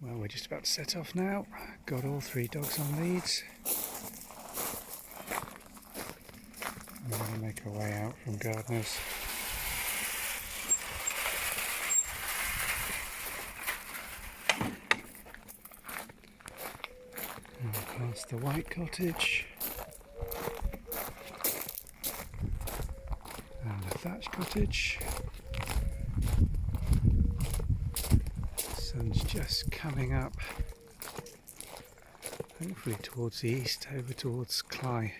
Well, we're just about to set off now. Got all three dogs on leads. We're going to make our way out from Gardeners. And past the white cottage. And the thatched cottage. Sun's just coming up, hopefully towards the east, over towards Cly.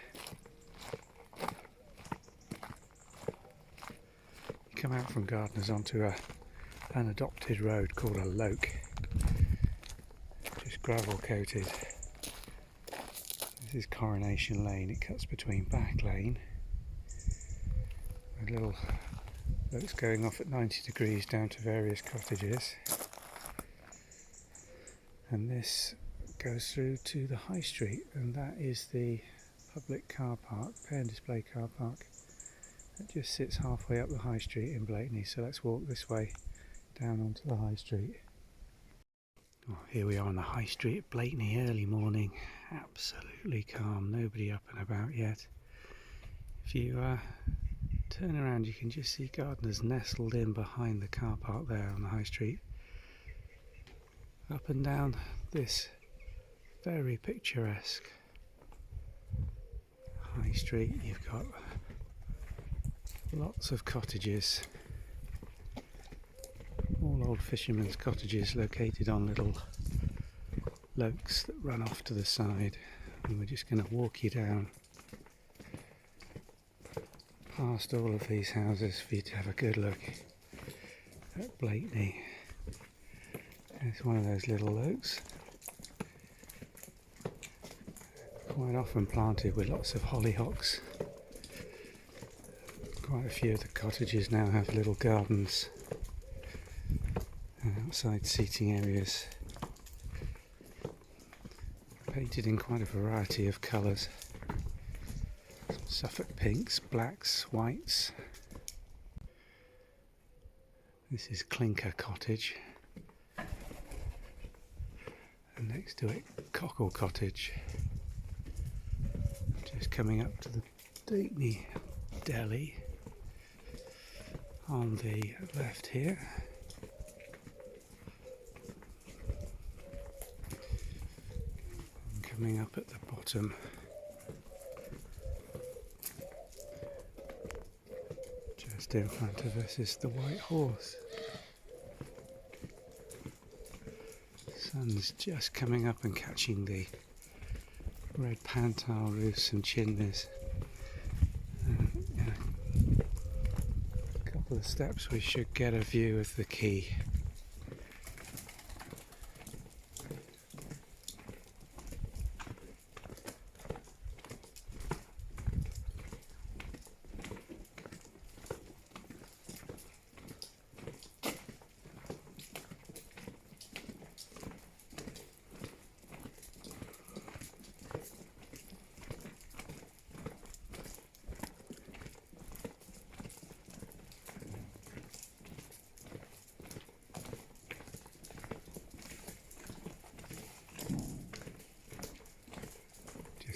You come out from Gardeners onto an unadopted road called a loke, just gravel coated. This is Coronation Lane. It cuts between Back Lane, with little lokes going off at 90 degrees down to various cottages. And this goes through to the High Street, and that is the public car park, pay and display car park. It just sits halfway up the High Street in Blakeney, so let's walk this way down onto the High Street. Oh, here we are on the High Street at Blakeney, early morning, absolutely calm, nobody up and about yet. If you turn around you can just see Gardeners nestled in behind the car park there on the High Street. Up and down this very picturesque High Street you've got lots of cottages, all old fishermen's cottages located on little lokes that run off to the side, and we're just going to walk you down past all of these houses for you to have a good look at Blakeney. It's one of those little lokes, quite often planted with lots of hollyhocks. Quite a few of the cottages now have little gardens and outside seating areas, painted in quite a variety of colours. Some Suffolk pinks, blacks, whites. This is Clinker Cottage. And next to it, Cockle Cottage. Just coming up to the Blakeney Deli on the left here. And coming up at the bottom, just in front of us, is the White Horse. Sun's just coming up and catching the red pantile roofs and chimneys. A couple of steps we should get a view of the quay.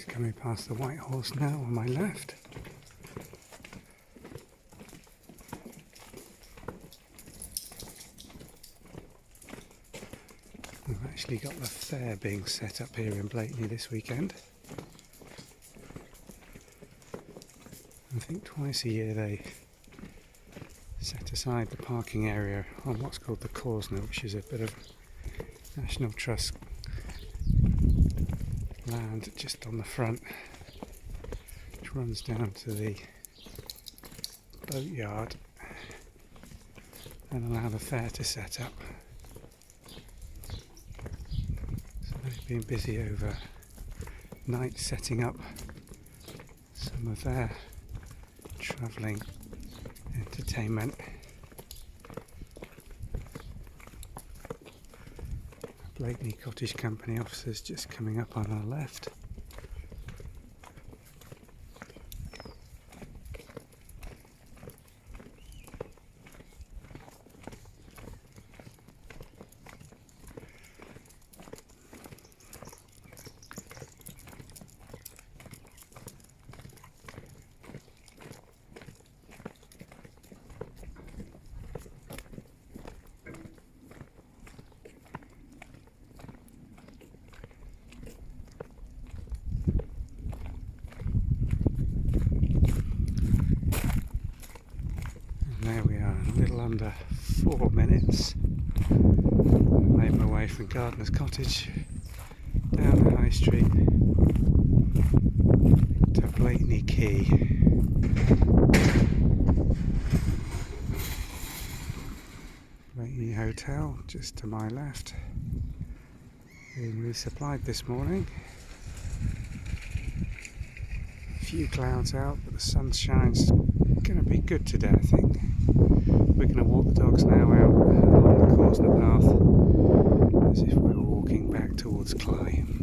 Coming past the White Horse now on my left. We've actually got the fair being set up here in Blakeney this weekend. I think twice a year they set aside the parking area on what's called the Causeway, which is a bit of National Trust land just on the front, which runs down to the boatyard, and allow the fair to set up. So they've been busy over night setting up some of their travelling entertainment. Blakeney Cottage Company officers just coming up on our left. under 4 minutes. Made my way from Gardeners Cottage down the High Street to Blakeney Quay. Blakeney Hotel just to my left, being resupplied this morning. A few clouds out, but the sunshine's going to be good today, I think. We're going to walk the dogs now out along the Corsner path as if we're walking back towards Clyde.